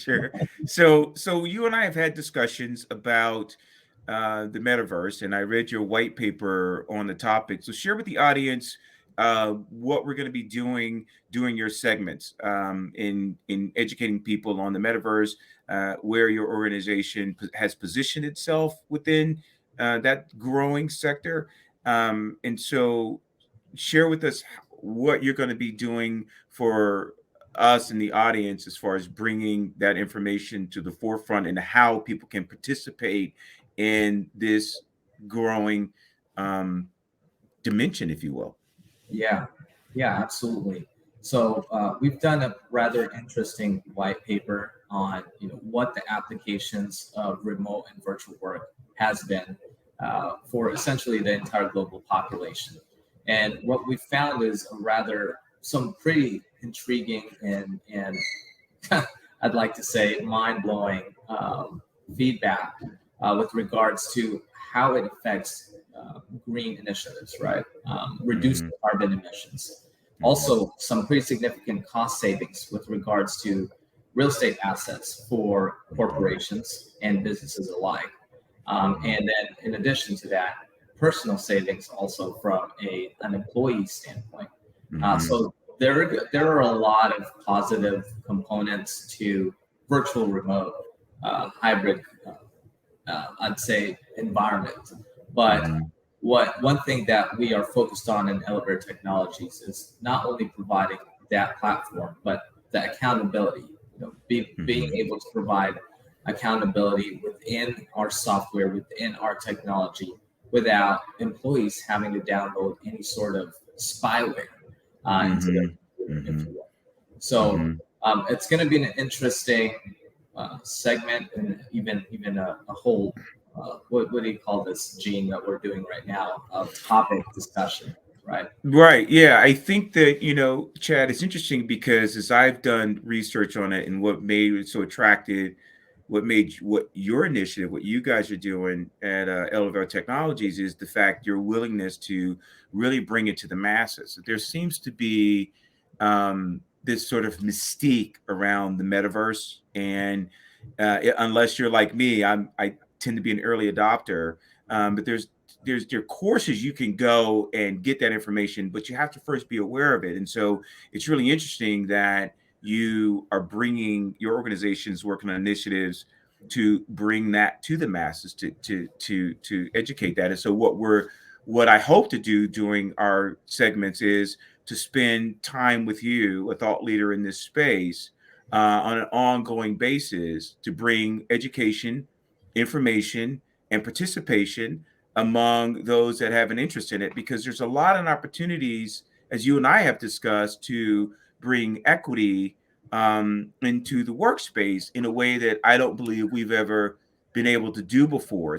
Sure. So you and I have had discussions about the metaverse, and I read your white paper on the topic. So share with the audience what we're going to be doing during your segments in educating people on the metaverse, where your organization has positioned itself within that growing sector, and so share with us what you're going to be doing for us in the audience as far as bringing that information to the forefront and how people can participate in this growing um, dimension, if you will. Yeah, yeah, absolutely. So we've done a rather interesting white paper on what the applications of remote and virtual work has been for essentially the entire global population. And what we found is a rather some pretty intriguing and I'd like to say mind blowing feedback with regards to how it affects green initiatives, right? Reducing Mhm, carbon emissions. mhm, Also, some pretty significant cost savings with regards to real estate assets for corporations and businesses alike. mhm, And then, in addition to that, personal savings also from an employee standpoint. mhm, So there are a lot of positive components to virtual remote hybrid, I'd say, environment. But mhm, what one thing that we are focused on in Elevare Technologies is not only providing that platform, but the accountability. Being mhm, able to provide accountability within our software, within our technology, without employees having to download any sort of spyware into their mhm, computer, if mhm, you will. So mhm. it's going to be an interesting segment, and even a whole what do you call this, Gene, that we're doing right now of topic discussion, right? Right. Yeah. I think that, Chad, it's interesting because as I've done research on it and what made it so attractive, what your initiative, what you guys are doing at Elevare Technologies is the fact your willingness to really bring it to the masses. There seems to be this sort of mystique around the metaverse. And unless you're like me, I tend to be an early adopter. But there are courses you can go and get that information, but you have to first be aware of it. And so it's really interesting that you are bringing your organizations working on initiatives to bring that to the masses to educate that. And so what I hope to do during our segments is to spend time with you, a thought leader in this space, on an ongoing basis to bring education, information, and participation among those that have an interest in it, because there's a lot of opportunities, as you and I have discussed, to bring equity into the workspace in a way that I don't believe we've ever been able to do before,